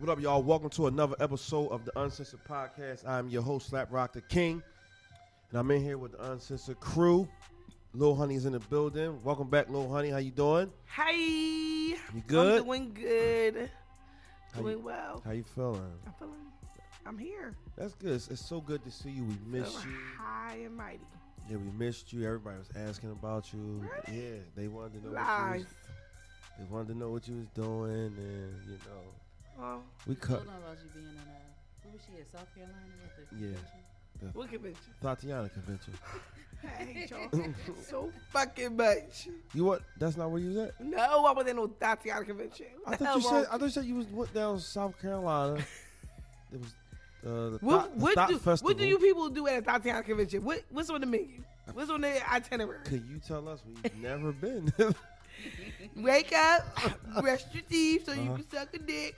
What up, y'all? Welcome to another episode of the Uncensored Podcast. I'm your host, Slap Rock the King, and I'm in here with the Uncensored crew. Lil Honey's in the building. Welcome back, Lil Honey. How you doing? Hi. You good? I'm doing good. Doing well. How you feeling? I'm here. That's good. It's so good to see you. We missed you. High and mighty. Yeah, we missed you. Everybody was asking about you. Really? Yeah, they wanted to know Lies. they wanted to know what you was doing, and you know. Oh, We cut. Told them about you being in where was she at, South Carolina with the Yeah. convention? what convention? Tatiana convention. I hate y'all so fucking much. You what? That's not where you was at? No, I wasn't in no Tatiana convention. I thought you said you went down to South Carolina. It was the Thought Festival. What do you people do at a Tatiana convention? What's on the menu? What's on the itinerary? Could you tell us? We've never been. Wake up, brush your teeth so you can suck a dick.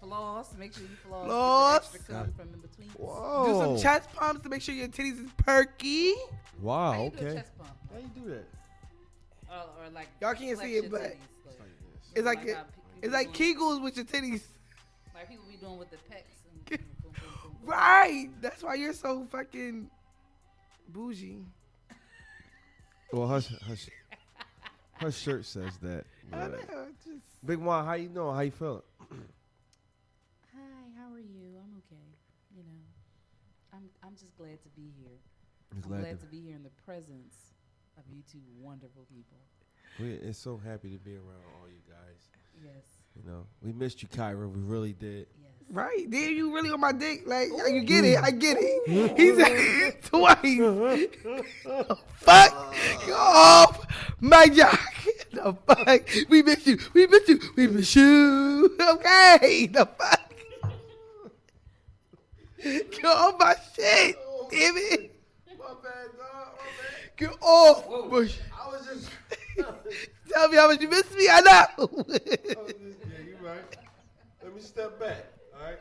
Floss, make sure you floss. Floss. Get the extra cum from in between. Whoa. Do some chest pumps to make sure your titties is perky. Wow. How you do a Okay. chest pump? How you do that? Or like Y'all can't see flex it, your but titties, it's like how it's like people Kegels with your titties. doing- like people be doing with the pecs. And boom, boom, boom, boom, boom. Right. That's why you're so fucking bougie. Well, her shirt says that. I know. but- Just Big Juan, how you doing? How you feeling? Hi, how are you? I'm okay. You know, I'm just glad to be here. I'm I'm glad to be here in the presence of you two wonderful people. We're so happy to be around all you guys. Yes. You know, we missed you, Kyra. We really did. Yes. right. Damn, you really on my dick. Like, you get it. I get it. He said it twice. Fuck off my jock. The fuck? We miss you. We miss you. We miss you. Okay. The fuck? Get off my shit. Damn it. My bad, dog. Get off. Whoa. Bush. I was just. Tell me how much you miss me. I know. Yeah, you right. Let me step back. All right.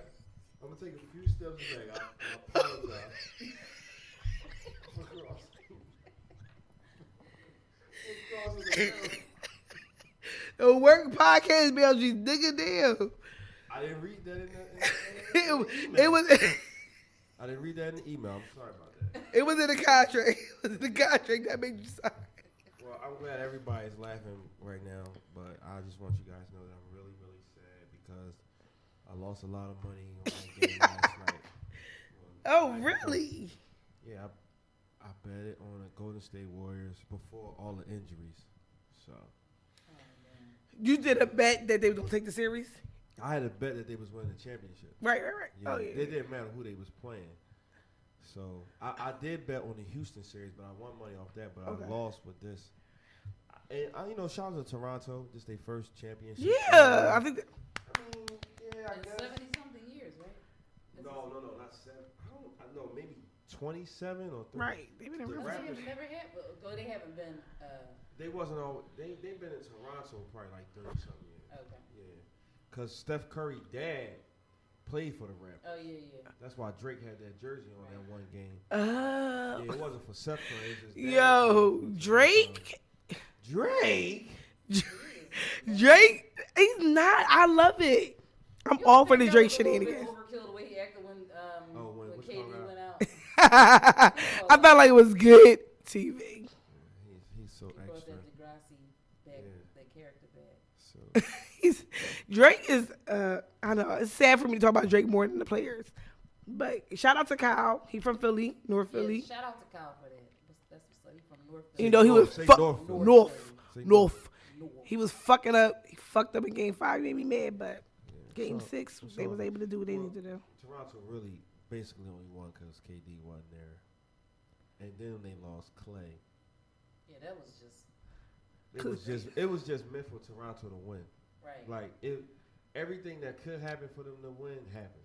I'm gonna take a few steps back. I apologize. The work podcast be on you, nigga. Damn. I didn't read that in It was. I didn't read that in the email. I'm sorry about that. It was in the contract. It was in the contract that made you sign. Well, I'm glad everybody's laughing right now, but I just want you guys to know that I'm really, really sad because I lost a lot of money on that game last night. Oh, really? Yeah, I betted on the Golden State Warriors before all the injuries. So You did a bet that they was gonna take the series? I had a bet that they was winning the championship. Right. Yeah, Oh, yeah. It didn't matter who they was playing. So I did bet on the Houston series, but I won money off that. But Okay. I lost with this. And shout out to Toronto. This their first championship. Yeah, I think. I mean, yeah, I In guess. 70-something years, right? No, not 7. I know, maybe 27 or 30. Right. They've been in The real They Raptors. have never had, they haven't been, They wasn't all. They've been in Toronto probably like 30 something years. okay. Yeah, cause Steph Curry dad played for the Raptors. Oh, yeah. That's why Drake had that jersey on that one game. Oh. Yeah, it wasn't for Steph Curry. It was his dad Yo, played for Drake. Drake. Drake. He's not. I love it. I'm all for the Drake shenanigans. Overkill the way he acted when when when which KD one went out. I felt like it was good TV. He's so He brought extra. that Degrassi back, Yeah. that character back. So Drake is. I know it's sad for me to talk about Drake more than the players, but shout out to Kyle. He from Philly, North Philly. Yeah, shout out to Kyle for that. That's he from North Philly. You know he was Say fuck North Philly. North. Say North. North. He was fucking up. He fucked up in game 5. Made me mad, but Yeah, game so- 6 so- they was able to do what they well, needed to do. Toronto really basically only won because KD wasn't there, and then they lost Clay. Yeah, that was just It was just meant for Toronto to win. right. Like everything that could happen for them to win happened.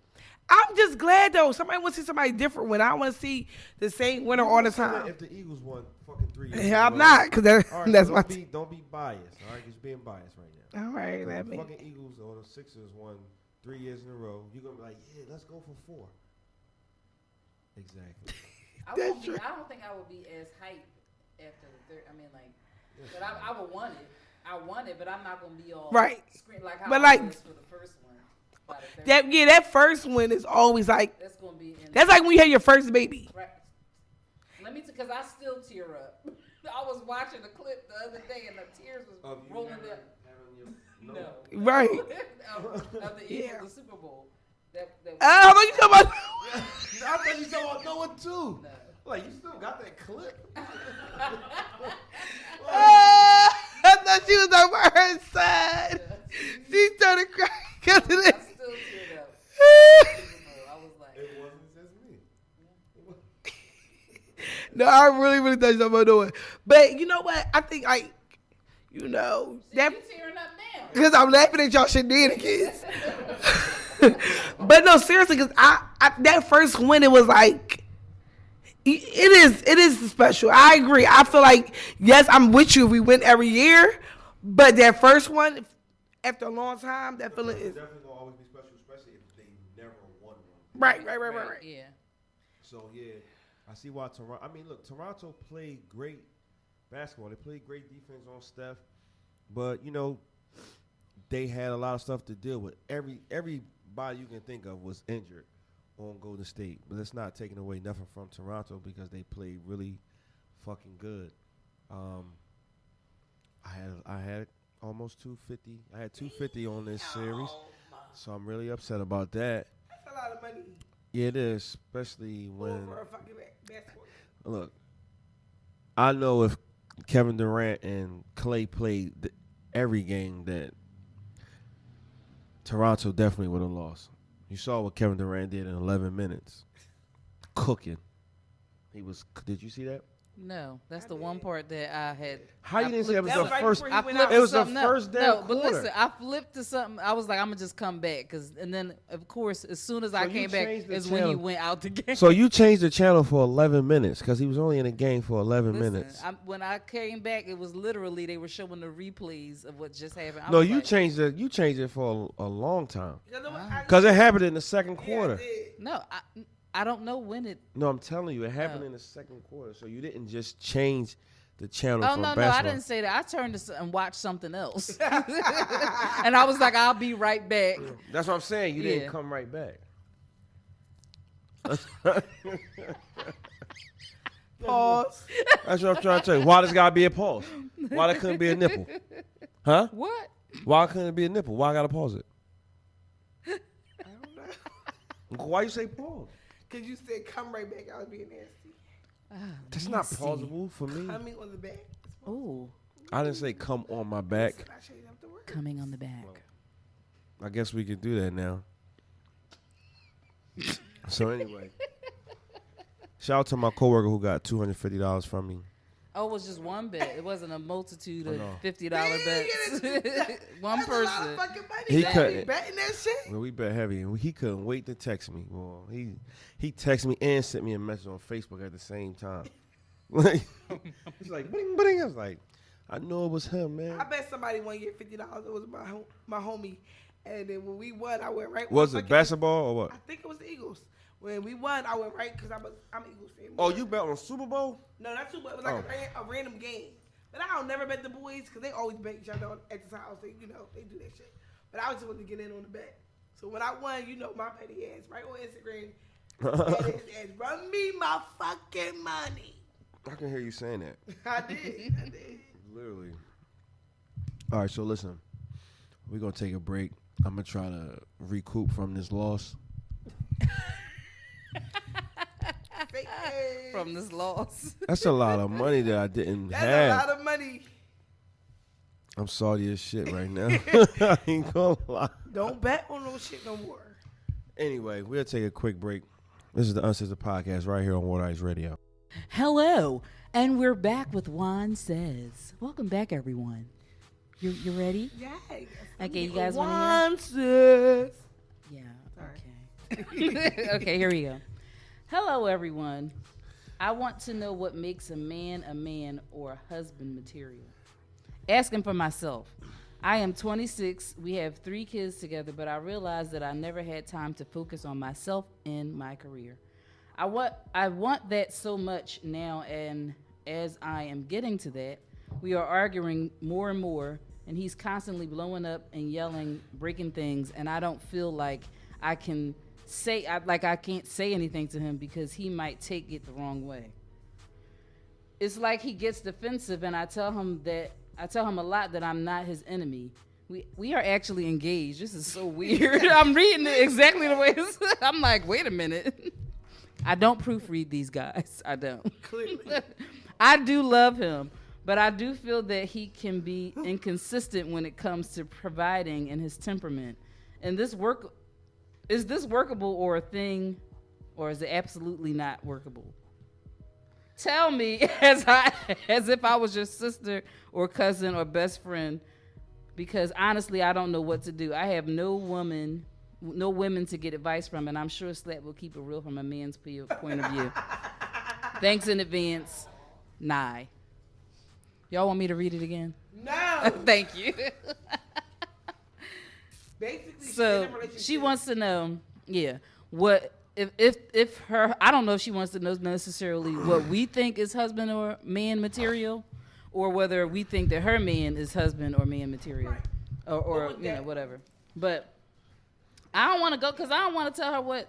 I'm just glad though. Somebody wants to see somebody different when I want to see the same winner all the time. If the Eagles won fucking 3 years, Yeah, I'm in a row. not because All right, that's so my. don't be biased. All right, just being biased right now. All right, If let the me. fucking Eagles or the Sixers won 3 years in a row, you're gonna be like, yeah, let's go for 4. Exactly. I don't think I would be as hyped after the third. I mean, like, but I would want it. I want it, but I'm not gonna be all Right. scream like how But I like- was for the first one. That first one is always like. That's gonna be. That's like when you have your first baby. Right. Let me, because I still tear up. I was watching a clip the other day and the tears was rolling down. No. Right. of the Eagles, the Super Bowl. I thought you talking about. I thought you talking about Noah too. No. Like, you still got that clip? I thought she was on her side. She started crying because of this. I still teared up. I was like, It wasn't just me. No, I really thought you were talking about Noah. But you know what? I think, like, you know. That, you tearing up now. because I'm laughing at y'all shenanigans. But no, seriously, because I that first win, it was like, it is special. I agree. I feel like, yes, I'm with you if we win every year, but that first one, after a long time, that feeling is definitely gonna always be special, especially if they never won one. right. Yeah. So yeah, I see why Toronto. I mean, look, Toronto played great basketball. They played great defense on Steph, but you know, they had a lot of stuff to deal with. Everybody you can think of was injured on Golden State, but it's not taking away nothing from Toronto because they played really fucking good. I had almost 250. I had 250 on this series, so I'm really upset about that. That's a lot of money. Yeah, it is, especially when For a fucking basketball. look. I know if Kevin Durant and Clay played every game, that Toronto definitely would have lost. You saw what Kevin Durant did in 11 minutes. Cooking. Did you see that? No, that's the one part that I had. How you didn't say it was That the was right first? before he went flipped out. It was the something up. first damn No, but quarter. listen, I flipped to something. I was like, I'm gonna just come back, and then of course, as soon as I you came back, changed the is when he channel. went out the game. So you changed the channel for 11 minutes because he was only in the game for 11 Listen, minutes. when I came back, it was literally they were showing the replays of what just happened. No, you changed it. You changed it for a long time You know what? I- because it happened in the second yeah, I quarter. did. No, I don't know when it. No, I'm telling you, it happened No. in the second quarter. So you didn't just change the channel Oh from no, I basketball. didn't say that. I turned to and watched something else, and I was like, I'll be right back. That's what I'm saying. You Yeah. didn't come right back. Pause. That's what I'm trying to tell you. Why does gotta be a pause? Why there couldn't be a nipple? Huh? What? Why couldn't it be a nipple? Why I gotta pause it? I don't know. Why you say pause? Because you said come right back. I was being nasty. That's not pausable for me. Coming on the back. Oh, I didn't say come on my back. I changed up the word. coming on the back. I guess we can do that now. So anyway, shout out to my coworker who got $250 from me. Oh, it was just one bet. It wasn't a multitude of know. $50 Yeah, bets. One That's a lot of person. fucking money. He man. cut- Betting that shit. Well, we bet heavy, and he couldn't wait to text me. Well, he texted me and sent me a message on Facebook at the same time. He's like, bling, bling. I was like, I know it was him, man. I bet somebody one year $50. It was my homie. And then when we won, I went right. Was on it fucking- basketball or what? I think it was the Eagles. When we won, I went right because I'm an Eagles fan. Oh, you bet on Super Bowl? No, not too much. It was like a random game. But I don't never bet the boys because they always bet each other at the house. They, they do that shit. But I just wanted to get in on the bet. So when I won, my petty ass, right on Instagram, petty ass, run me my fucking money. I can hear you saying that. I did. Literally. All right, so listen. We're going to take a break. I'm going to try to recoup from this loss. From this loss. That's a lot of money that I didn't That's have. a lot of money. I'm salty as shit right now. I ain't gonna lie. Don't bet on no shit no more. Anyway, we'll take a quick break. This is the Uncensored Podcast right here on Water Ice Radio. Hello, and we're back with Juan Says. Welcome back, everyone. You ready? Yeah. Okay, you guys want to Says. hear? Yeah. Okay. Okay, here we go. Hello, everyone. I want to know what makes a man or a husband material. Asking for myself. I am 26. We have 3 kids together, but I realized that I never had time to focus on myself and my career. I want that so much now, and as I am getting to that, we are arguing more and more and he's constantly blowing up and yelling, breaking things, and I don't feel like I can say, I can't say anything to him because he might take it the wrong way. It's like he gets defensive, and I tell him a lot that I'm not his enemy. We are actually engaged. This is so weird. I'm reading it exactly the way it's, I'm like, wait a minute. I don't proofread these guys. I don't. Clearly. I do love him, but I do feel that he can be inconsistent when it comes to providing and his temperament. And is this workable or a thing, or is it absolutely not workable? Tell me as if I was your sister or cousin or best friend, because honestly, I don't know what to do. I have no women to get advice from, and I'm sure Slap will keep it real from a man's point of view. Thanks in advance. Nye. Y'all want me to read it again? No. Thank you. Basically, So she wants to know, what if her, I don't know if she wants to know necessarily what we think is husband or man material, or whether we think that her man is husband or man material, right. or whatever. But I don't want to go because I don't want to tell her what.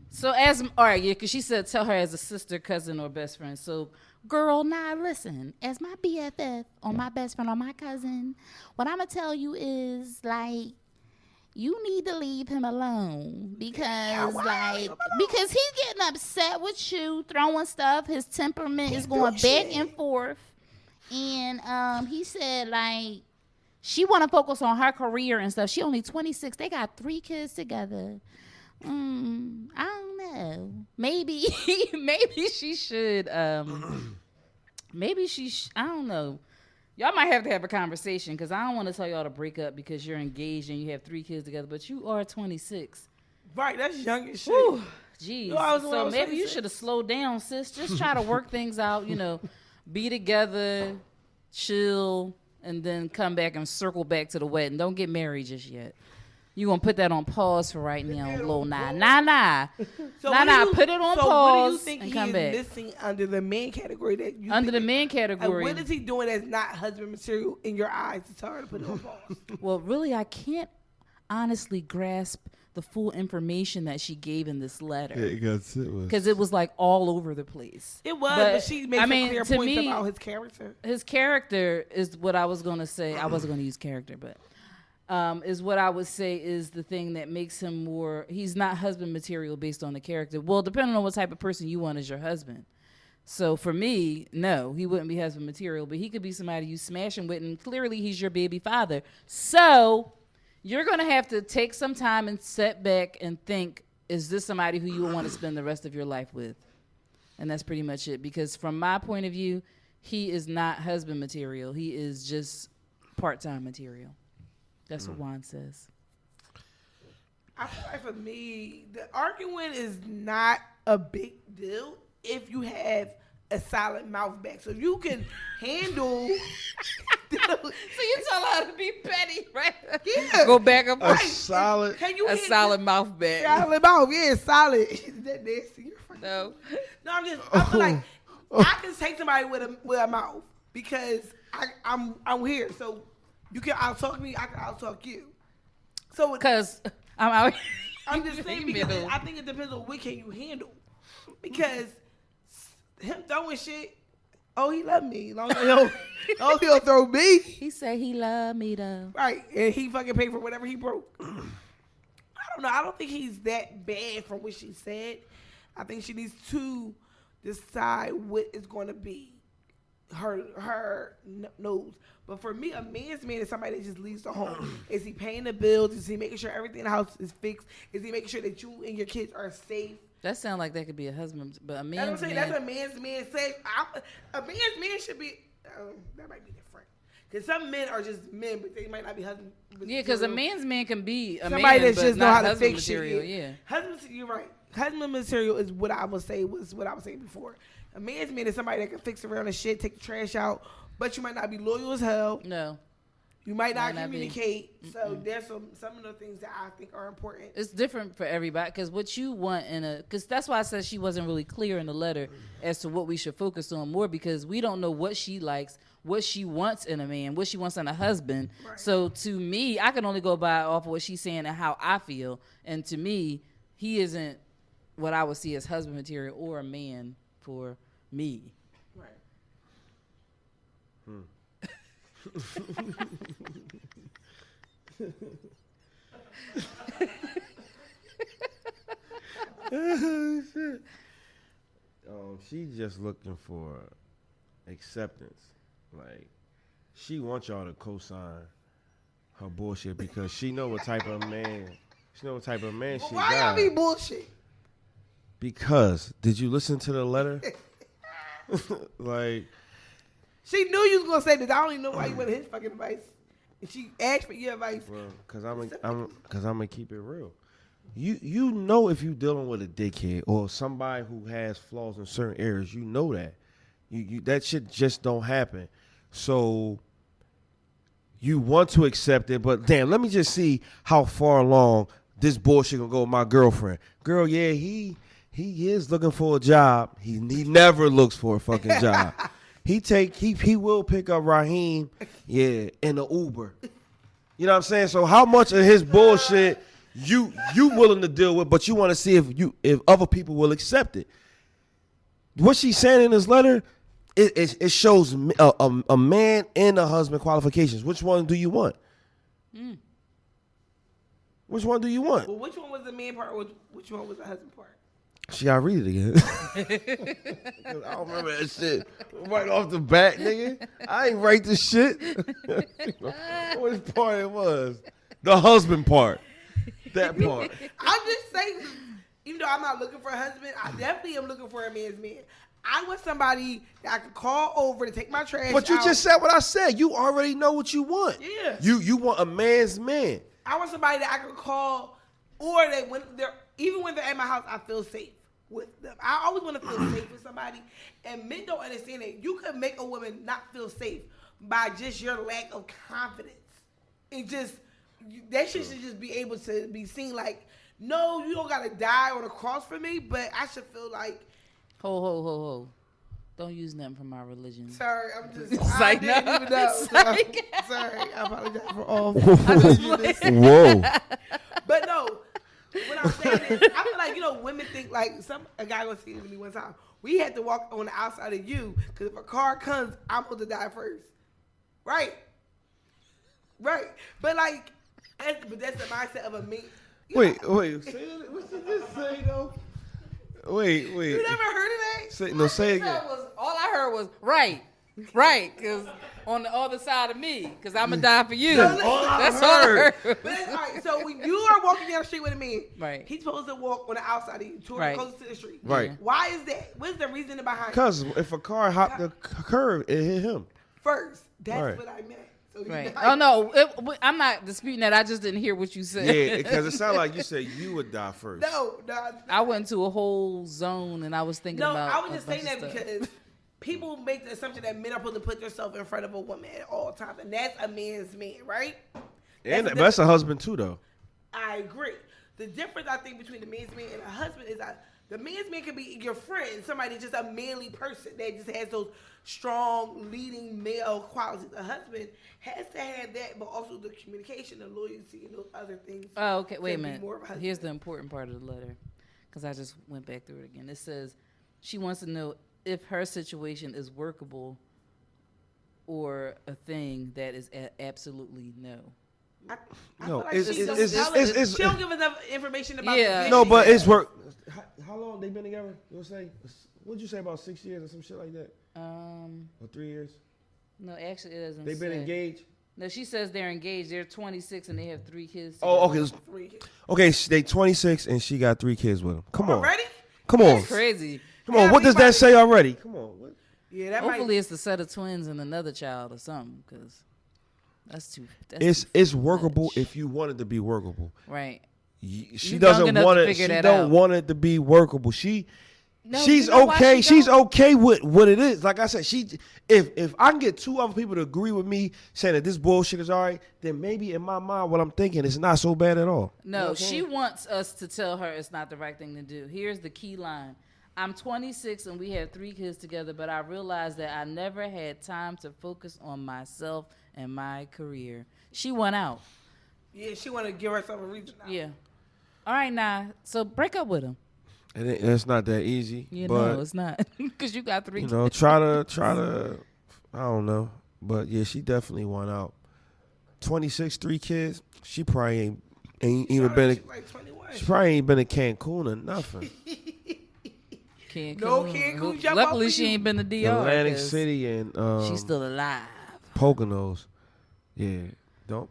So because she said tell her as a sister, cousin, or best friend. So girl, now listen, as my BFF or my best friend or my cousin, what I'm gonna tell you is like, you need to leave him alone because he's getting upset with you, throwing stuff. His temperament is going back and forth. And he said, like, she want to focus on her career and stuff. She only 26. They got 3 kids together. I don't know. Maybe she should. I don't know. Y'all might have to have a conversation because I don't want to tell y'all to break up because you're engaged and you have 3 kids together, but you are 26. Right, that's young as shit. Whew, jeez. No, so maybe you should have slowed down, sis. Just try to work things out, be together, chill, and then come back and circle back to the wedding. Don't get married just yet. You gonna put that on pause for right now, little nah. So Put it on pause. What do you think and he come is back. missing under the man category that you? Under the man category. What is he doing that's not husband material in your eyes to tell her to put it on pause? Well, really, I can't honestly grasp the full information that she gave in this letter. Because it was like all over the place. It was, but she made some clear points me, about his character. His character is what I was going to say. I wasn't going to use character, but is what I would say is the thing that makes him more, he's not husband material based on the character. Well, depending on what type of person you want as your husband. So for me, no, he wouldn't be husband material, but he could be somebody you smashing with, and clearly he's your baby father. So you're going to have to take some time and sit back and think, is this somebody who you want to spend the rest of your life with? And that's pretty much it. Because from my point of view, he is not husband material. He is just part-time material. That's what Juan says. I feel like for me, the arguing is not a big deal if you have a solid mouth back. So if you can handle... So you tell her to be petty, right? Yeah. Go back up. A solid... A solid mouth back. Solid mouth, yeah, solid. Is that nasty? You're fucking No. No, I feel like I can take somebody with a mouth because I'm here. So you can out-talk me, I can out-talk you. So because I'm out. I'm just saying because I think it depends on what can you handle. Because him throwing shit, he love me. Long as he'll throw me. He said he love me though. Right, and he fucking paid for whatever he broke. I don't know. I don't think he's that bad from what she said. I think she needs to decide what is going to be her nose. But for me, a man's man is somebody that just leaves the home. Is he paying the bills? Is he making sure everything in the house is fixed? Is he making sure that you and your kids are safe? That sounds like that could be a husband, but a man's That's what I'm saying. man. That's a man's man safe. A man's man should be. That might be different. Because some men are just men, but they might not be husband. Yeah, because a man's man can be a somebody man, that just know how to fix material, shit. yeah. Husband, you're right. Husband material is what I would say was what I was saying before. A man's man is somebody that can fix around the shit, take the trash out, but you might not be loyal as hell. No. You might not communicate. So there's some of the things that I think are important. It's different for everybody because what you want because that's why I said she wasn't really clear in the letter as to what we should focus on more because we don't know what she likes, what she wants in a man, what she wants in a husband. Right. So to me, I can only go by off of what she's saying and how I feel. And to me, he isn't what I would see as husband material or a man for me. Right. She's just looking for acceptance. Like, she wants y'all to co-sign her bullshit because she know what type of man. She know what type of man she got. Why y'all be bullshit? Because did you listen to the letter? Like, she knew you was gonna say that. I don't even know why you wanted his fucking advice. And she asked for your advice. Well, cause I'm gonna keep it real. You know if you dealing with a dickhead or somebody who has flaws in certain areas, you know that. You that shit just don't happen. So you want to accept it, but damn, let me just see how far along this bullshit gonna go with my girlfriend. Girl, yeah, he is looking for a job. He never looks for a fucking job. He will pick up Raheem, in the Uber. You know what I'm saying? So how much of his bullshit you willing to deal with, but you want to see if other people will accept it. What she's saying in this letter, it shows a man and a husband qualifications. Which one do you want? Which one do you want? Well, which one was the man part or which one was the husband part? She gotta read it again. I don't remember that shit. Right off the bat, nigga. I ain't write the shit. Which part it was? The husband part. That part. I'm just saying, even though I'm not looking for a husband, I definitely am looking for a man's man. I want somebody that I can call over to take my trash out. But you just said what I said. You already know what you want. Yeah. You want a man's man. I want somebody that I can call, or that even when they're at my house, I feel safe with them. I always want to feel safe with somebody. And men don't understand that you can make a woman not feel safe by just your lack of confidence. It just, that shit should just be able to be seen like, no, you don't got to die on a cross for me, but I should feel like. Ho. Don't use nothing from my religion. Sorry, I'm just. I didn't even know. Sorry, I apologize for all. Whoa. But no, what I'm saying is, I feel like, women think like a guy gonna say to me one time, we had to walk on the outside of you because if a car comes, I'm supposed to die first. Right. But like, that's the mindset of a man. Wait. Say that. What did you just say though? Wait. You never heard of that? Say it again. All I heard was right, because on the other side of me, because I'm going to die for you. That's all I heard. But all right, so when you are walking down the street with a man, right, he's supposed to walk on the outside of you, close to the street. Right. Why is that? What's the reason behind it? Because if a car hopped the curve, it hit him. First. That's what I meant. So right. Oh, no. I'm not disputing that. I just didn't hear what you said. Yeah, because it sounded like you said you would die first. No. I went into a whole zone and I was thinking about. No, I was just saying that because people make the assumption that men are supposed to put themselves in front of a woman at all times. And that's a man's man, right? That's a husband too, though. I agree. The difference, I think, between the man's man and a husband is that the man's man can be your friend, somebody that's just a manly person that just has those strong, leading male qualities. A husband has to have that, but also the communication, the loyalty, and those other things. Oh, okay. Wait a minute. Here's the important part of the letter, because I just went back through it again. It says she wants to know if her situation is workable or a thing that is absolutely no. She don't give enough information about the no, but it's work. How long they been together? You'll say, what'd you say, about 6 years or some shit like that? Or 3 years? No, actually, it doesn't. They've been engaged. No, she says they're engaged. They're 26 and they have 3 kids. Oh, okay. Okay, they 26 and she got 3 kids with him. Come on. Already? Come on. That's crazy. Come on. What does that say already? Come on. What? Yeah, hopefully it's a set of twins and another child or something, because that's too. It's workable if you want it to be workable. Right. She doesn't want it. She don't want it to be workable. She No, she's you know why okay. she She's don't? okay with what it is. Like I said, if I can get two other people to agree with me saying that this bullshit is all right, then maybe in my mind what I'm thinking is not so bad at all. No, You know what I'm she saying? wants us to tell her it's not the right thing to do. Here's the key line. I'm 26 and we have 3 kids together, but I realized that I never had time to focus on myself and my career. She went out. Yeah, she want to give herself a reason now. Yeah. All right, now. So break up with him. And it's not that easy. You but, know, it's not. Because you got 3 you kids. know, try to, I don't know. But yeah, she definitely went out. 26, 3 kids. She probably ain't even been. She's like 21. She probably ain't been to Cancun or nothing. Cancun. No Cancun jump Luckily, out for she you. ain't been to DR. Atlantic 'cause City and she's still alive. Poconos. Yeah, don't.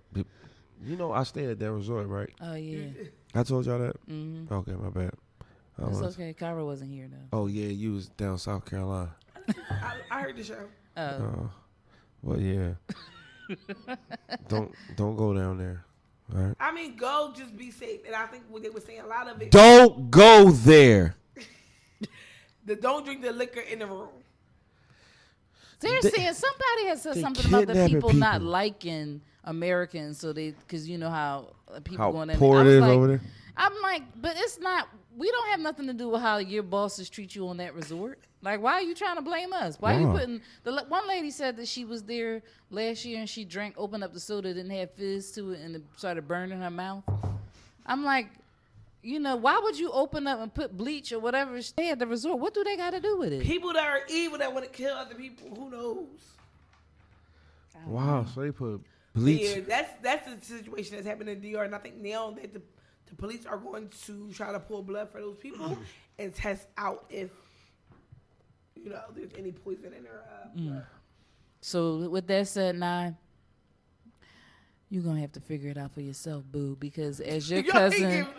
You know, I stayed at that resort, right? Oh, yeah. I told y'all that. Mm-hmm. Okay, my bad. It's okay. Kyra wasn't here, though. Oh yeah, you was down South Carolina. I heard the show. Well, yeah. don't go down there. All right. I mean, go, just be safe. And I think what they were saying, a lot of it. Don't go there. Don't drink the liquor in the room. They're saying somebody has said they something about the kidnapping people not people. liking Americans, so because you know how people How going in. poor I it was is like, over there. I'm like, but it's not. We don't have nothing to do with how your bosses treat you on that resort. Like, why are you trying to blame us? Why are you Wow. putting one lady said that she was there last year and she opened up the soda, didn't have fizz to it, and it started burning her mouth. I'm like, you know, why would you open up and put bleach or whatever stay at the resort? What do they got to do with it? People that are evil that want to kill other people, who knows? Wow, so they put bleach. Yeah, that's the situation that's happening in DR, and I think now that the police are going to try to pull blood for those people and test out if there's any poison in their blood. So with that said, you're going to have to figure it out for yourself, boo, because as your cousins,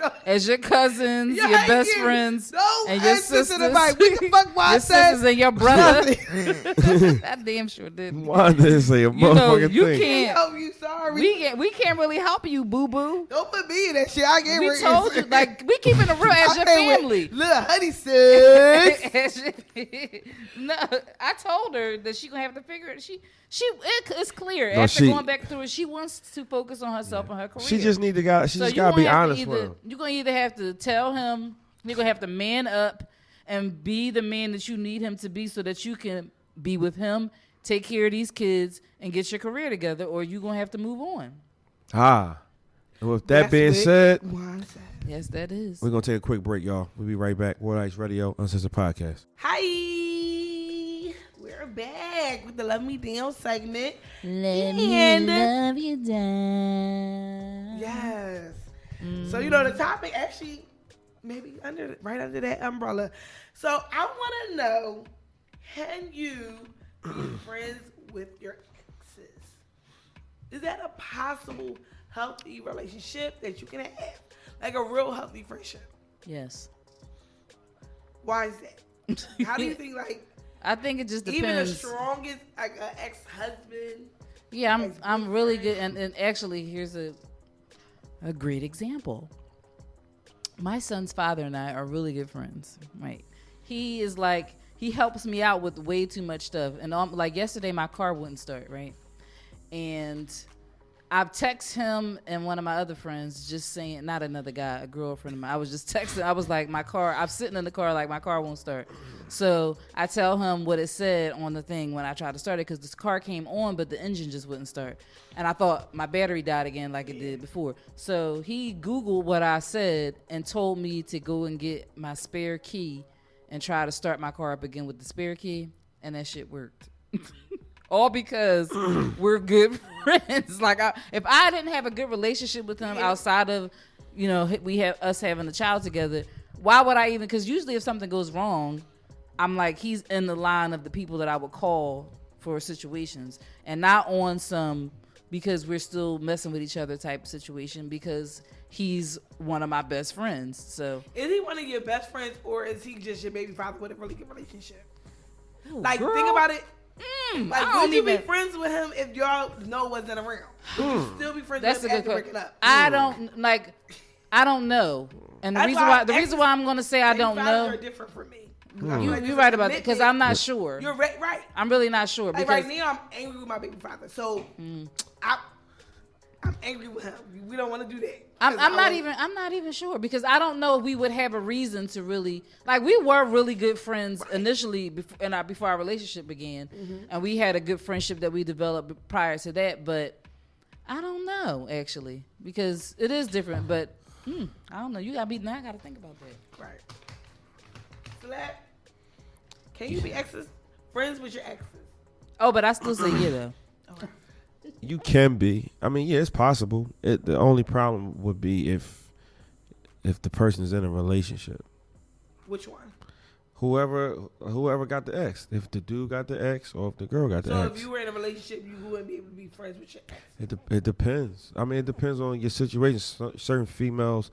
your best friends, and your sisters, what the fuck Juan your says? sisters and your brother, I damn sure didn't. Why did say a motherfucking you thing? can't. Help you, sorry. We can't really help you, boo boo. Don't put me in that shit. I can't. We told you, like, we keeping it real as your family. Lil Honey says. No, I told her that she gonna have to figure it. It's clear No, after going back through it. She wants to focus on herself and her career. She just need to She So just you gotta be gonna have to honest with him. You're gonna either have to tell him, you're gonna have to man up and be the man that you need him to be, so that you can be with him, take care of these kids, and get your career together, or you're gonna have to move on. And with that being said, Yes, that is. we're gonna take a quick break, y'all. We'll be right back. World Ice Radio, Uncensored Podcast. Hi, we're back with the Love Me Down segment. Let And- me love you down. Yes. So the topic actually maybe right under that umbrella. So I want to know, can you be friends with your exes? Is that a possible healthy relationship that you can have, like a real healthy friendship? Yes. Why is that? How do you think, like, I think it just depends. even the strongest, like an ex-husband? Yeah, I'm really good, and actually, here's a great example. My son's father and I are really good friends, right? He is like, he helps me out with way too much stuff, and like yesterday, my car wouldn't start, right? And I've texted him and one of my other friends just saying, not another guy, a girlfriend of mine. I was just texting. I was like, I'm sitting in the car like my car won't start. So I tell him what it said on the thing when I tried to start it, because this car came on, but the engine just wouldn't start. And I thought my battery died again like it did before. So he Googled what I said and told me to go and get my spare key and try to start my car up again with the spare key. And that shit worked. All because we're good friends. Like, if I didn't have a good relationship with him outside of, we have us having a child together, why would I even? Because usually if something goes wrong, I'm like, he's in the line of the people that I would call for situations, and not on some because we're still messing with each other type of situation, because he's one of my best friends. So is he one of your best friends, or is he just your baby father with a really good relationship? Ooh, Like, girl. think about it. Like, I would don't you be even- friends with him if y'all wasn't around? Would you still be friends That's with a him good after question. breaking up? I don't know. And the That's reason why why I'm going to say I don't Baby fathers know. are different for me. You're right about that because I'm not sure. You're right. I'm really not sure. Like because right now, I'm angry with my baby father. So I'm angry with him. We don't want to do that. I'm not even sure because I don't know if we would have a reason to really we were really good friends initially before our relationship began, and we had a good friendship that we developed prior to that. But I don't know actually because it is different. But I don't know. You got me now. I got to think about that. Right. Slap. Can you be friends with your exes? Oh, but I still say yeah though. You can be. I mean, yeah, it's possible. The only problem would be if the person is in a relationship. Which one? Whoever got the ex. If the dude got the ex or if the girl got the ex. So if you were in a relationship, you wouldn't be able to be friends with your ex? It depends. I mean, it depends on your situation. Certain females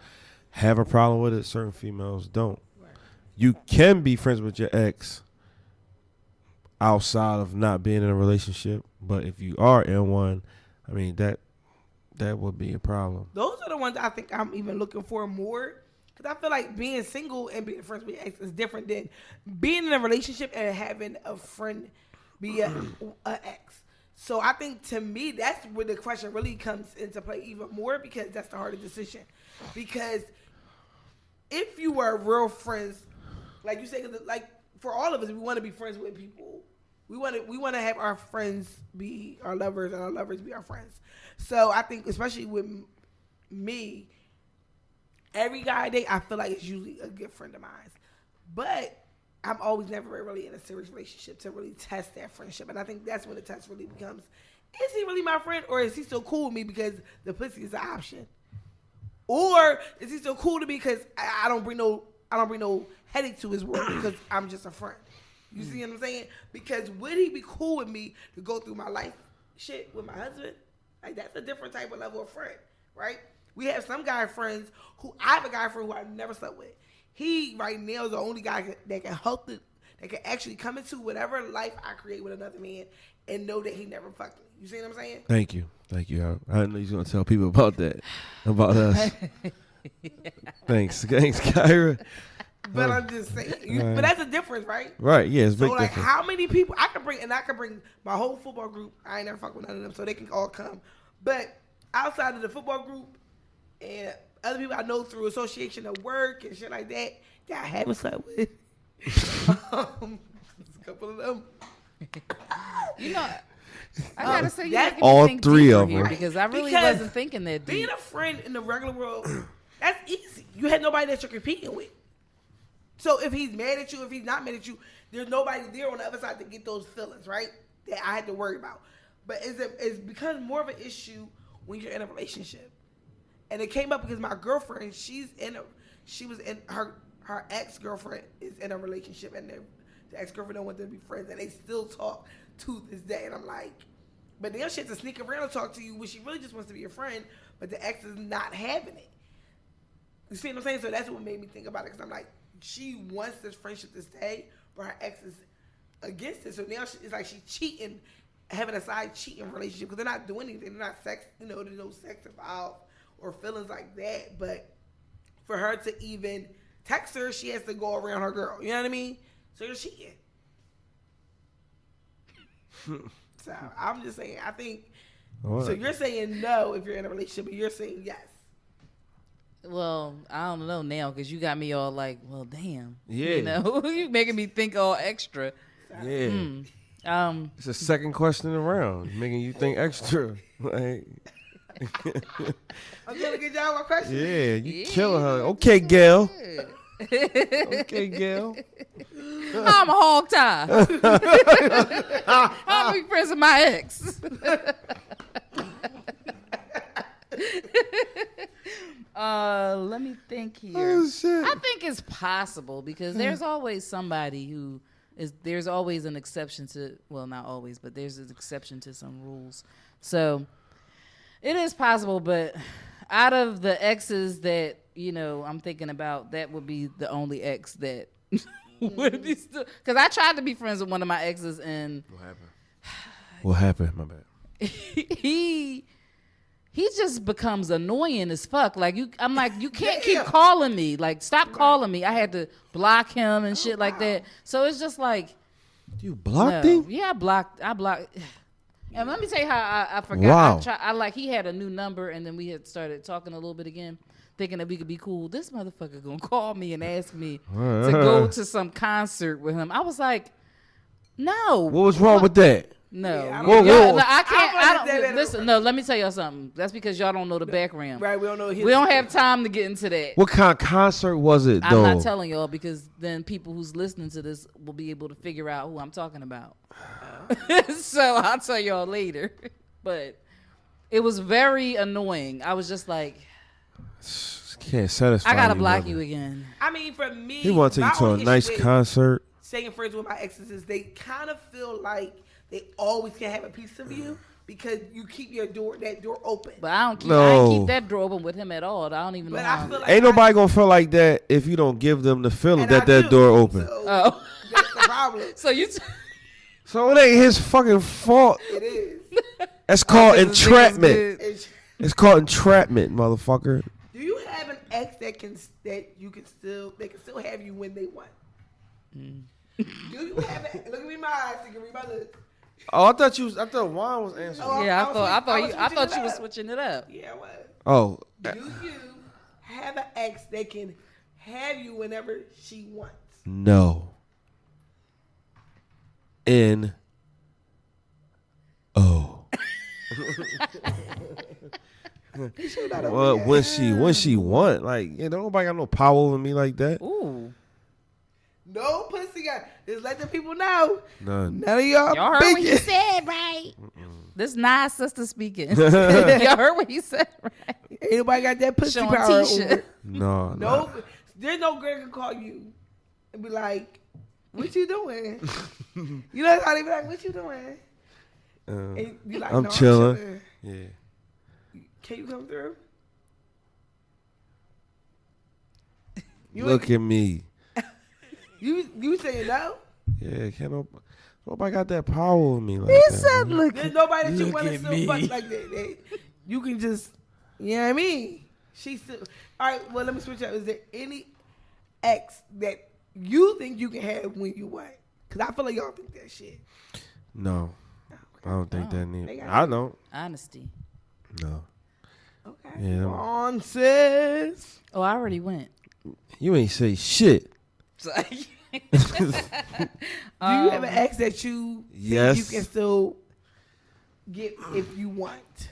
have a problem with it. Certain females don't. Right. You can be friends with your ex outside of not being in a relationship, but if you are in one, I mean that would be a problem. Those are the ones I think I'm even looking for more, because I feel like being single and being friends with your ex is different than being in a relationship and having a friend be a ex. So I think to me that's where the question really comes into play even more, because that's the hardest decision. Because if you were real friends, like you say, like for all of us, we want to be friends with people. We want to have our friends be our lovers and our lovers be our friends. So I think, especially with me, every guy I date, I feel like it's usually a good friend of mine. But I'm always never really in a serious relationship to really test that friendship. And I think that's when the test really becomes, is he really my friend, or is he still cool with me because the pussy is an option? Or is he still cool to me because I don't bring no headache to his world because I'm just a friend? You see what I'm saying? Because would he be cool with me to go through my life shit with my husband? Like, that's a different type of level of friend, right? We have some guy friends I have a guy friend who I've never slept with. He right now is the only guy that can help that can actually come into whatever life I create with another man and know that he never fucked me. You see what I'm saying? Thank you. I didn't know you was going to tell people about that, about us. Thanks, Kyra. But I'm just saying, but that's a difference, right? Right, yeah, it's big so like difference. How many people I can bring my whole football group. I ain't never fuck with none of them, so they can all come. But outside of the football group and other people I know through association of work and shit like that I haven't slept with. A couple of them. You know, I gotta say, all three of them, because I really wasn't thinking that deep. Being a friend in the regular world, that's easy. You had nobody that you're competing with. So if he's mad at you, if he's not mad at you, there's nobody there on the other side to get those feelings, right? That I had to worry about. But it's become more of an issue when you're in a relationship. And it came up because my girlfriend, her ex-girlfriend is in a relationship, and the ex-girlfriend don't want them to be friends, and they still talk to this day. And I'm like, but now she has to sneak around and talk to you when she really just wants to be your friend, but the ex is not having it. You see what I'm saying? So that's what made me think about it, because I'm like, she wants this friendship to stay, but her ex is against it. So now it's like she's cheating, having a side cheating relationship, because they're not doing anything. They're not sex, there's no sex involved or feelings like that. But for her to even text her, she has to go around her girl. You know what I mean? So you're cheating. So I'm just saying, I think, so you're saying no if you're in a relationship, but you're saying yes. Well, I don't know now, because you got me all like, well, damn. Yeah. You know, you making me think all extra. Yeah. It's a second question around, making you think extra. Like, I'm doing a good job with my question. Yeah, you killing her. Okay, Gail. Okay, Gail. I'm a hog tie. I'm be friends with my ex. Let me think here. Oh, shit. I think it's possible, because there's always somebody who is. There's always an exception to. Well, not always, but there's an exception to some rules. So it is possible, but out of the exes that I'm thinking about, that would be the only ex that would be still. Because I tried to be friends with one of my exes, and what happened? My bad. he just becomes annoying as fuck. Like I'm like, you can't keep calling me. Like, stop calling me. I had to block him and shit like that. So it's just like, you blocked him? Yeah, I blocked. And let me tell you how I forgot. Wow. He had a new number, and then we had started talking a little bit again, thinking that we could be cool. This motherfucker gonna call me and ask me to go to some concert with him. I was like, no. What was wrong with that? No, Yeah, I can't. I don't listen. No, let me tell y'all something. That's because y'all don't know the background. Right, we don't know. We don't have time to get into that. What kind of concert was it, though? I'm not telling y'all because then people who's listening to this will be able to figure out who I'm talking about. So I'll tell y'all later. But it was very annoying. I was just like, can't satisfy. I gotta you, block brother. you again. I mean, for me, He want to take you to a nice concert. Saying friends with my exes is they kind of feel like they always can have a piece of you because you keep that door open. But I ain't keep that door open with him at all. I don't even know. I feel like ain't nobody gonna feel like that if you don't give them the feeling that door open. So that's the problem. So it ain't his fucking fault. It is. That's called entrapment. It's called entrapment, motherfucker. Do you have an ex that can still have you when they want? Do you have it? Look at me in my eyes. You can read my lips. Oh, I thought Juan was answering. I thought you was switching it up. Yeah, I was. Oh. Do you have an ex that can have you whenever she wants? No. Well, when she want, like, don't nobody got no power over me like that. Ooh. No pussy guy. Just let the people know. None. None of y'all heard what he said, right? This Nas sister speaking. Y'all heard what he said, right? Ain't nobody got that pussy Showing power Tisha. over. No. There's no girl can call you and be like, "What you doing?" You know how they be like, "What you doing?" And be like, I'm "No, chilling. I'm chilling." Yeah. Can you come through? Look at me. You saying no? Yeah, nobody got that power over me like He that. said, "Look." There's nobody that you want to still fuck like that. You can just, you know what I mean? She's still. All right. Well, let me switch up. Is there any ex that you think you can have when you want? Because I feel like y'all think that shit. No, I don't think that neither. I don't. Honesty. No. Okay. Yeah, Juan Says. Oh, I already went. You ain't say shit. Do you have an ex that you think you can still get if you want?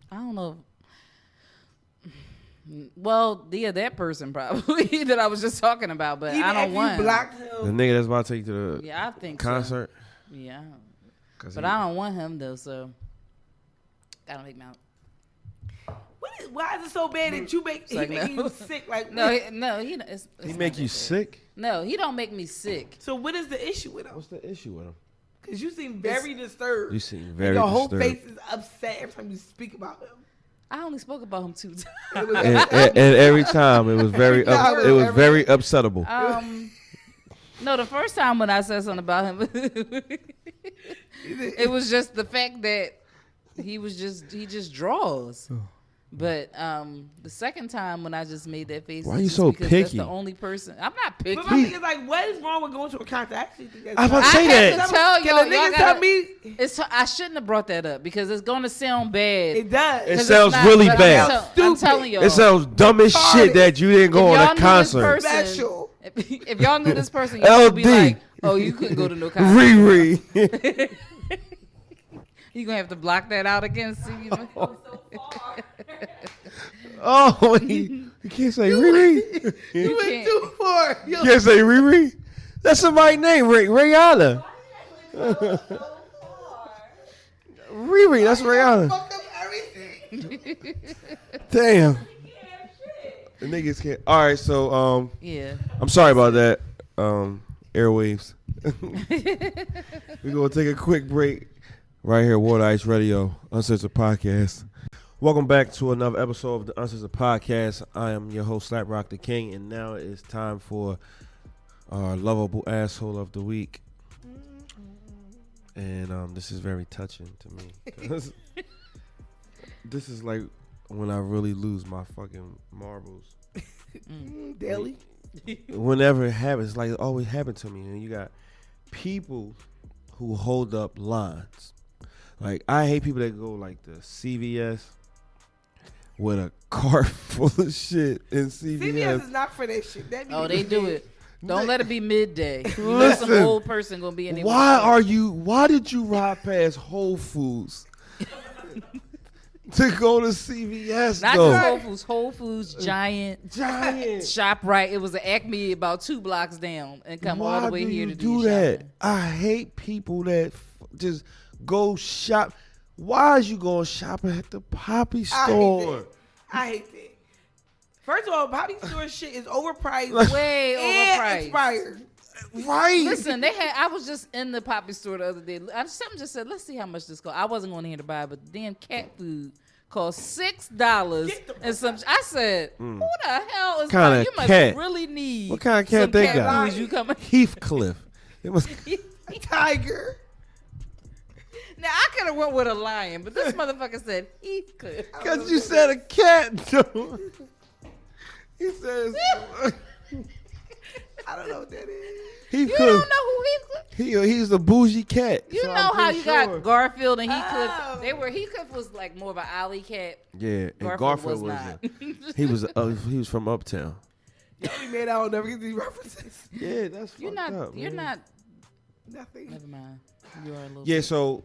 I don't know. Well, yeah, that person probably that I was just talking about, but Even I don't want. You blocked The him. nigga that's about to take you to the I think concert. So. Yeah, but I don't want him though, so I don't make out. Why is it so bad that you making you sick? Like he make you sick. No, he don't make me sick. So what is the issue with him? What's the issue with him? Because you seem very disturbed. You seem very your disturbed. whole face is upset every time you speak about him. I only spoke about him 2 times. and every time it was very very upsettable. No, the first time when I said something about him, it was just the fact that he just draws. But the second time when I just made that face, why are you so picky? picky? That's the only person. I'm not picky. But my thing is like, what is wrong with going to a concert? I actually think that's. I was about to say that. Can the niggas tell me? I shouldn't have brought that up because it's gonna sound bad. It does. It sounds really bad. I'm telling y'all. It sounds dumb as shit that you didn't go on a concert. Special. If y'all knew this person, you would be like, "Oh, you couldn't go to no concert." Riri. You gonna have to block that out again. See, oh, you can't say Riri. You went too far. You can't say Riri. That's somebody's name, Rihanna. Riri, that's Rihanna. Fuck up everything. Damn. The niggas can't. All right, so yeah. I'm sorry about that. Airwaves. We're gonna take a quick break. Right here, Water Ice Radio, Uncensored Podcast. Welcome back to another episode of the Uncensored Podcast. I am your host, Slap Rock the King, and now it's time for our Loveable Asshole of the Week. And this is very touching to me. This is like when I really lose my fucking marbles. Daily. Whenever it happens, like it always happened to me. And you got people who hold up lines. Like I hate people that go like the CVS with a cart full of shit in CVS. CVS is not for that shit. They do it. Don't let it be midday. You know Listen, some old person gonna be in there. Why did you ride past Whole Foods to go to CVS? Not though? just Whole Foods, Giant, ShopRite. It was an Acme about 2 blocks down and come all the way here to do that. shopping. I hate people that just go shop. Why is you going shopping at the Poppy store? I hate that. First of all, Poppy store shit is overpriced. Way overpriced. Expired. Right. Listen, I was just in the Poppy store the other day. Something just said, let's see how much this costs. I wasn't going to here to buy it, but the damn cat food cost $6 and some. I said, who the hell is that? You must really need. What kind of cat they got? You coming? Heathcliff. It was Tiger. Now I could have went with a lion, but this motherfucker said Heathcliff. Because you said a cat, though. He says. I don't know what that is. You don't know who Heathcliff? He's a bougie cat. You so know how you got Garfield and Heathcliff? Oh. Heathcliff was like more of an alley cat. Yeah, and Garfield was wasn't. not. He was from Uptown. Y'all be mad I don't never get these references. Yeah, that's fucked up. You're not. Nothing. Never mind. You are a little. Yeah, so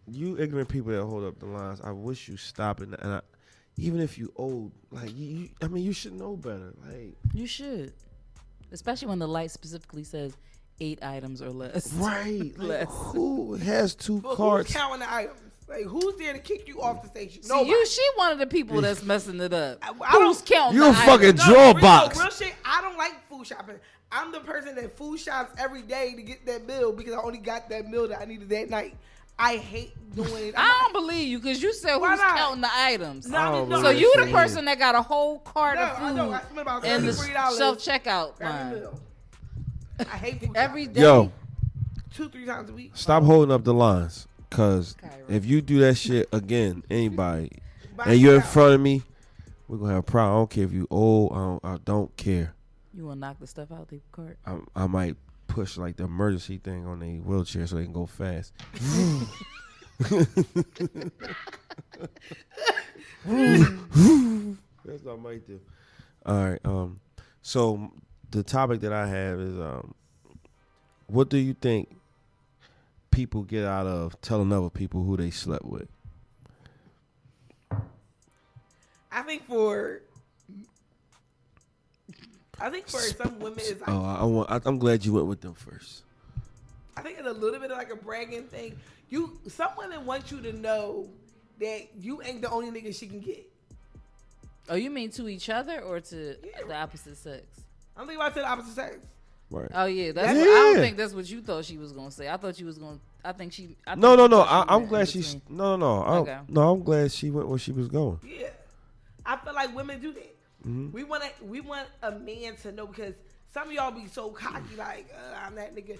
you ignorant people that hold up the lines, I wish you stop it. And even if you old, like you should know better. Like you should, especially when the light specifically says 8 items or less. Right. Less. Like, who has 2 But carts? who's counting the items? Like, who's there to kick you off the station? See, she one of the people that's messing it up. Who's counting? You a fucking draw box. Real shit. I don't like food shopping. I'm the person that food shops every day to get that meal because I only got that meal that I needed that night. I hate doing it. I don't believe you because you said who's counting the items. No, so you the person that got a whole cart of food I spent about in the $33 self checkout every line meal. I hate food every shopping. day. Yo, 2-3 times a week. stop holding up the lines, cause if you do that shit again, anybody, Buy and you're in out. front of me, we're gonna have a problem. I don't care if you old. I don't care. You want to knock the stuff out the cart? I might push like the emergency thing on their wheelchair so they can go fast. That's what I might do. All right. So the topic that I have is what do you think people get out of telling other people who they slept with? I think for some women it's like, I'm glad you went with them first. I think it's a little bit of like a bragging thing. Some women want you to know that you ain't the only nigga she can get. Oh, you mean to each other or to the opposite sex? I'm thinking about to the opposite sex. Right. Oh yeah, I don't think that's what you thought she was gonna say. I thought she was gonna. No. I'm glad she's. No. Okay. No, I'm glad she went where she was going. Yeah, I feel like women do that. Mm-hmm. We want a man to know because some of y'all be so cocky like I'm that nigga,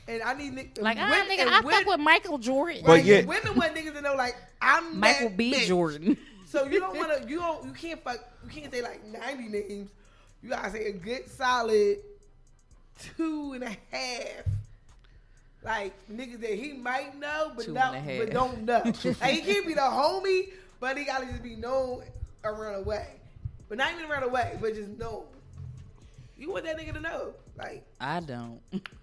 and I need niggas like I fuck with Michael Jordan. But yeah, women want niggas to know like I'm Michael that B. bitch. Jordan. So you don't want to. You can't say like 90 names. You gotta say a good solid 2.5. Like niggas that he might know, but don't know. Like he can't be the homie, but he gotta just be known around the way. But not even around the way, but just known. You want that nigga to know. Like I don't.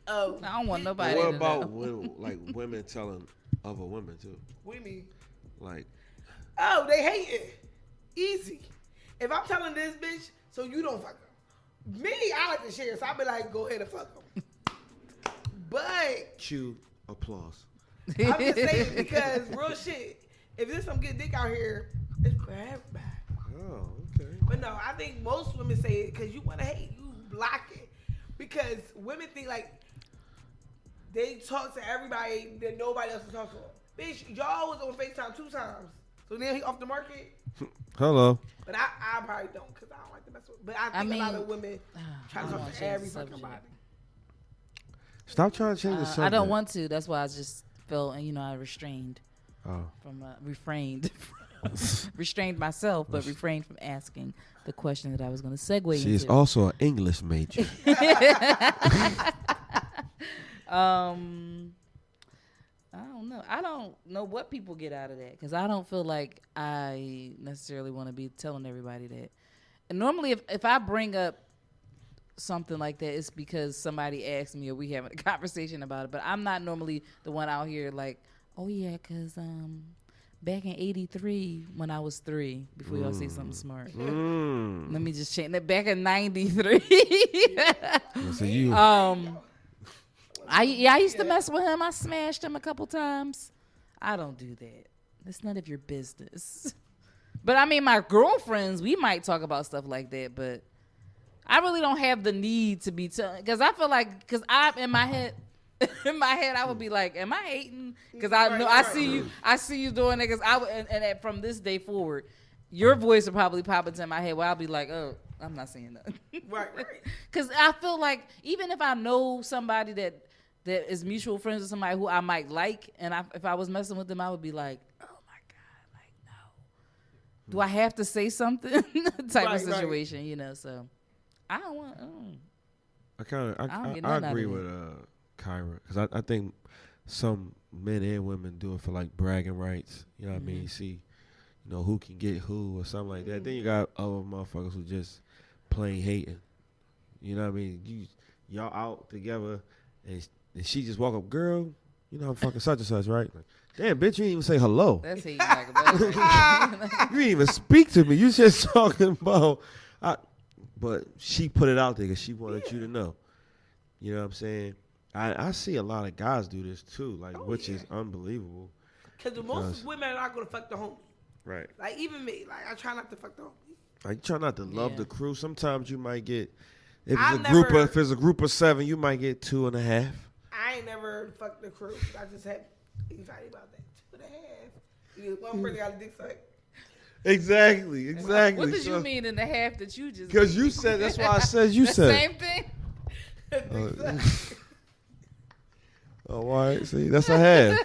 Oh, I don't want nobody what to about know. women telling other women too? What do you mean? Like, oh, they hate it. Easy. If I'm telling this bitch, so you don't fuck her. Me, I like to share, so I be like, go ahead and fuck them. But cue applause. I'm just saying because real shit. If there's some good dick out here, it's for everybody. Oh, okay. But no, I think most women say it because you want to hate. You block it because women think like they talk to everybody that nobody else can talk to. Bitch, y'all was on FaceTime 2 times, so now he off the market. Hello. But I probably don't because I don't like to mess with. But I think a lot of women try to talk to every fucking body. Stop trying to change the subject. I don't want to. That's why I just felt, I restrained. Oh. Refrained restrained myself, but refrained from asking the question that I was going to segue into. She's also an English major. I don't know. I don't know what people get out of that because I don't feel like I necessarily want to be telling everybody that. And normally, if I bring up something like that, it's because somebody asked me or we having a conversation about it. But I'm not normally the one out here like, oh yeah, because back in '83 when I was 3, before y'all say something smart. Let me just change that. Back in '93. So you. I used to mess with him. I smashed him a couple times. I don't do that. It's none of your business. But I mean, my girlfriends, we might talk about stuff like that, but I really don't have the need to be telling, because I feel like, because I'm in my head, I would be like, am I hating? Because I know I see you doing it. Because and from this day forward, your voice will probably pop into my head where I'll be like, oh, I'm not saying that. Right. Because I feel like even if I know somebody that is mutual friends with somebody who I might like, and if I was messing with them, I would be like, oh my God, like, no. Do I have to say something? type of situation, you know, so I don't want, I agree with Kyra, because I think some men and women do it for like bragging rights. You know what I mean? You see, you know, who can get who or something like that. Then you got other motherfuckers who just plain hating. You know what I mean? Y'all out together and she just walk up, girl, you know I'm fucking such and such, right? Like, damn, bitch, you didn't even say hello. That's hating like a You didn't even speak to me. You just talking about. But she put it out there because she wanted you to know. You know what I'm saying? I see a lot of guys do this too, like which is unbelievable. Because most women are not gonna fuck the homie. Right. Like even me, like I try not to fuck the homie. Like you try not to love the crew. Sometimes you might get if it's a group of 7, you might get 2.5. I ain't never fucked the crew. I just had anxiety about that. 2.5. One person got a dick suck. Exactly. What did you mean in the half that you just? Because you said that's why I said you said same thing. Oh, all right. See, that's a half.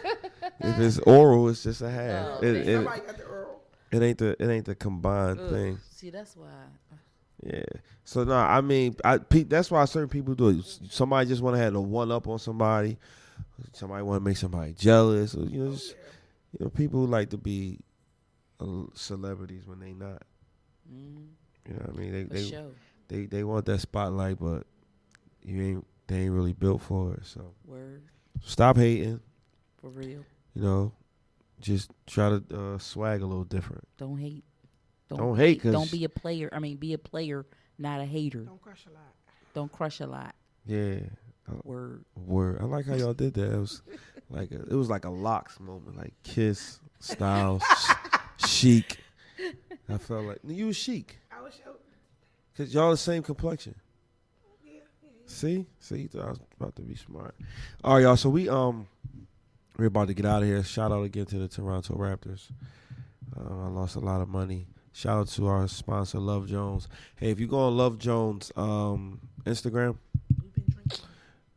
If it's oral, it's just a half. Somebody got the oral. It ain't the combined thing. See, that's why. Yeah. So no, I mean, that's why certain people do it. Somebody just want to have a one up on somebody. Somebody want to make somebody jealous. Or, you know, people who like to be celebrities when they not. You know what I mean? They want that spotlight, but they ain't really built for it. So stop hating. For real. You know, just try to swag a little different. Don't hate. Don't hate. Don't be a player. I mean, be a player, not a hater. Don't crush a lot. Don't crush a lot. Yeah. Word. I like how y'all did that. It was like a Locks moment, like Kiss, Styles, Chic. I felt like you was Chic. I was sure. Cause y'all the same complexion. Yeah. See, you thought I was about to be smart. All right, y'all. So we're about to get out of here. Shout out again to the Toronto Raptors. I lost a lot of money. Shout out to our sponsor, Love Jones. Hey, if you go on Love Jones Instagram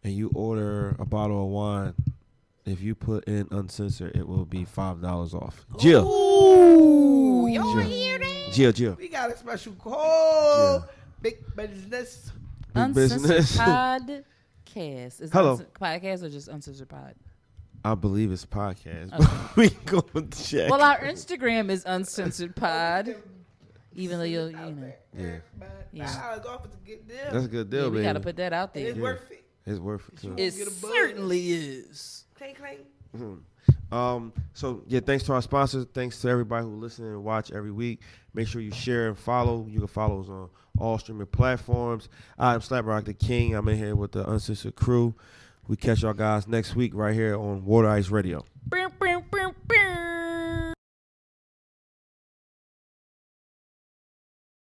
and you order a bottle of wine, if you put in Uncensored, it will be $5 off. Jill. Ooh, you want to hear that? Jill. We got a special call. Big business. Uncensored Podcast. Is Hello. Podcast or just Uncensored Pod? I believe it's podcast. Okay. We go check. Well, our Instagram is Uncensored Pod. Even though you know. Yeah. $5 off is a good deal. That's a good deal, baby. We got to put that out there. It's worth it. It's worth it, too. It certainly is. Clank. So, yeah, thanks to our sponsors. Thanks to everybody who listen and watch every week. Make sure you share and follow. You can follow us on all streaming platforms. I'm Slap the King. I'm in here with the Uncensored crew. We catch y'all guys next week right here on Water Ice Radio.